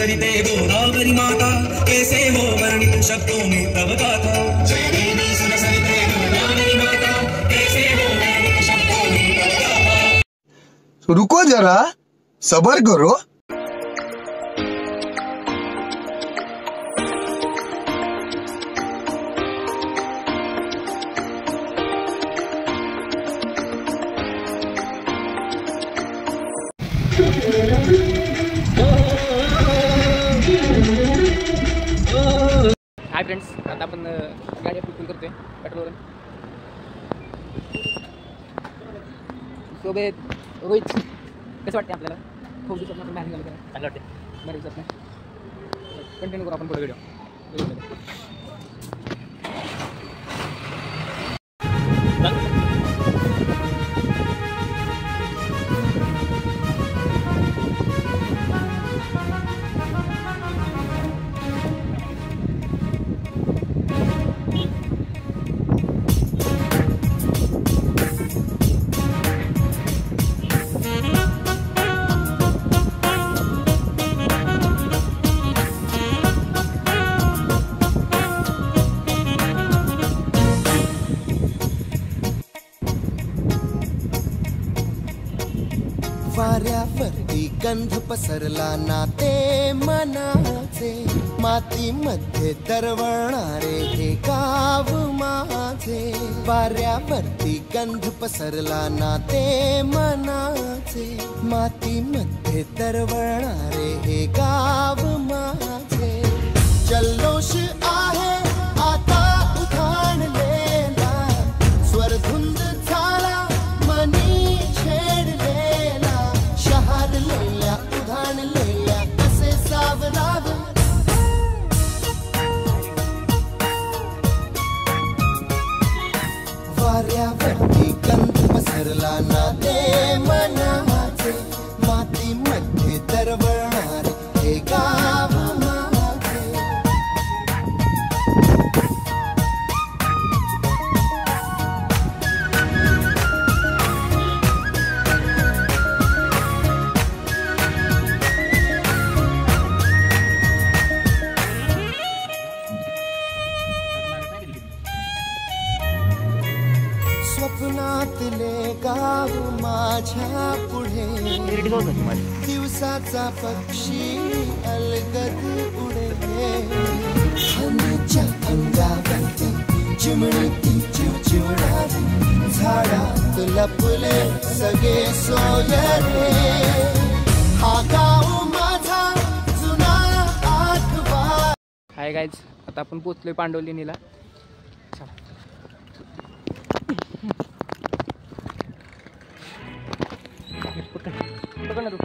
सरिते गोदावरी माता, कैसे हो वर्णित शब्दों में तब गाथा। जय देवी सुन सरिते गोदावरी माता, कैसे हो वर्णित शब्दों में तब गाथा। रुको जरा, सबर करो। हाय फ्रेंड्स, आता आपण गाडी फुल करतोय पेट्रोलवरून. सोबत रोहित, कसं वाटते आपल्याला? खूप दिवसात आपण बाहेर निघालो, चांगलं वाटते. बरं दिवसात नाही कंटिन्यू करू आपण पुढे व्हिडिओ. वाऱ्यावरती गंध पसरला नाते मनाचे, मातीमध्ये दरवळणारे हे गाव माझे. वाऱ्यावरती गंध पसरला नाते मनाचे, मातीमध्ये दरवळणारे हे गाव माझे. जल्लोष आहे आता उधाणलेला, स्वरधुंद झाला मनी छेडलेला. शहारलेल्या उधाणलेल्या कसे सावरावे, वाऱ्यावरती गंध पसरला नाते मनाचे, मातीमध्ये दरवळणारे हे गाव माझे. स्वप्नातले गाव माझ्या पुढे, दिवसाचा पक्षी अलगद उडे. हनीच्या अंगावरती चिमणीती चिवचिवणारी, झाडात लपले सगळे सोयरे. हा गाव माझा जुना आठवा. हाय गाईज, आता आपण पोचलोय पांडवलीनीला. पकड ना तू.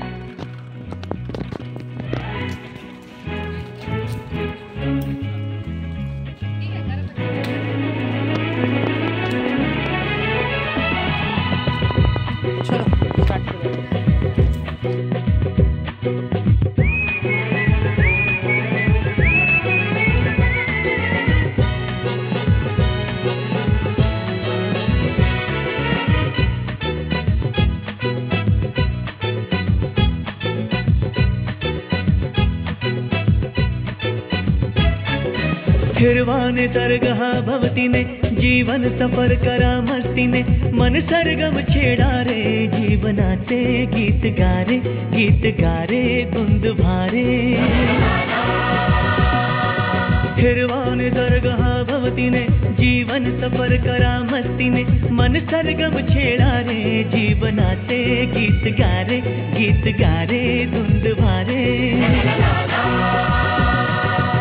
चलो स्टार्ट करूया. फिरवाने तरगहा भवतीने, जीवन सफर करा मस्तीने. मन सरगम छेडा रे, जीवनाचे गीत गारे, गीत गारे धुंद भारे. फिरवाने तरगहा भवतीने, जीवन सफर करा मस्तीने. मन सरगम छेडा रे, जीवनाचे गीत गारे, गीत गारे धुंद भारे.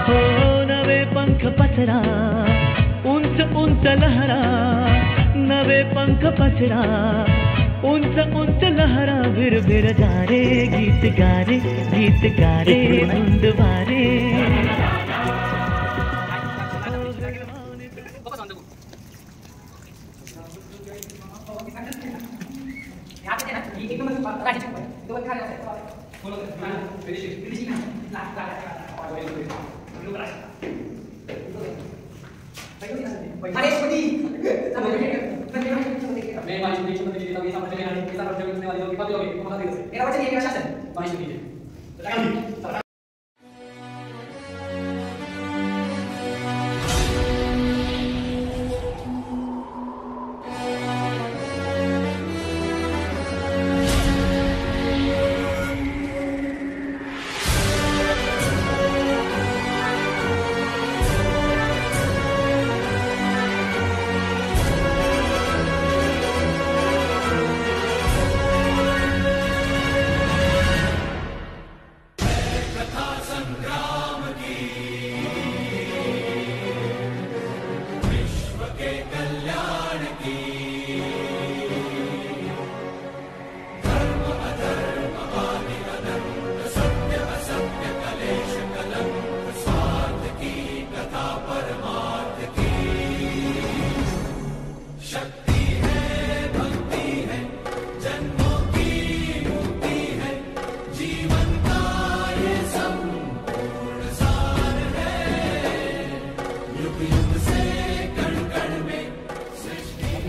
हो नवे पंख पसरा, उंच उंच लहरा. नवे पंख पसरा, उंच उंच लहरा. भिर भिर जा रे, गीत गारे, गीत गारे धुंद भारे.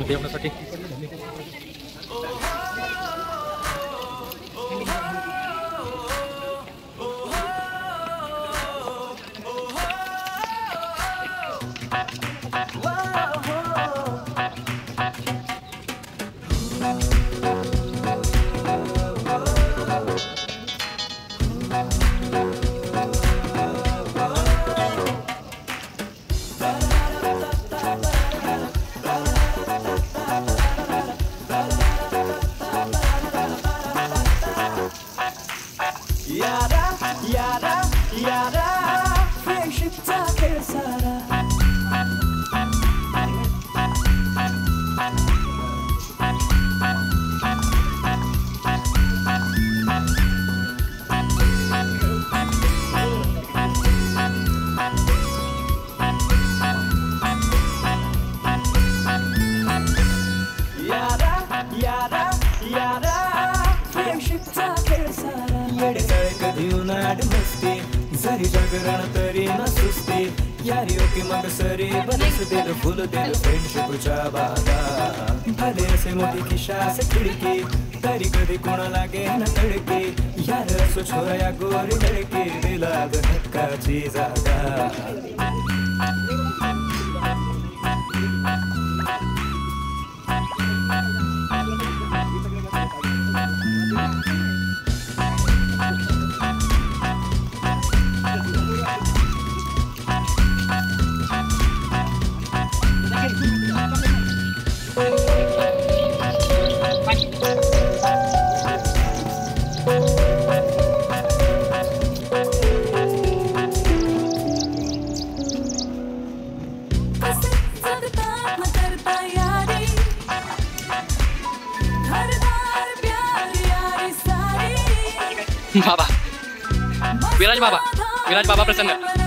देवण्यासाठी जरी जागरण तरी न सुस्ती यारी ओके मग सरी बनस दिल फुल दिल फ्रेंडशिपच्या बागा भले असे मोठी खिशास खिडकी तरी कधी कोणा लागे न तडकी यार असो छोरा या गोरी लडकी दिला हक्काची जागा बाबा विराज बाबा प्रसन्न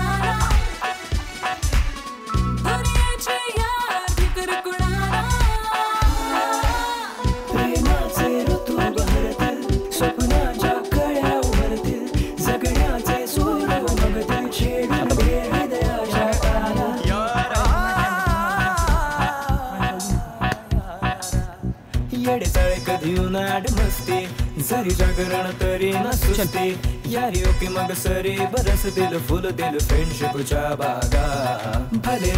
येडे चाळे कधी उन्हाड मस्ती जरी जागरण तरी न सुस्ती यारी ओके मग सरी बरस दिल फुल दिल फ्रेंडशिपच्या बागा भले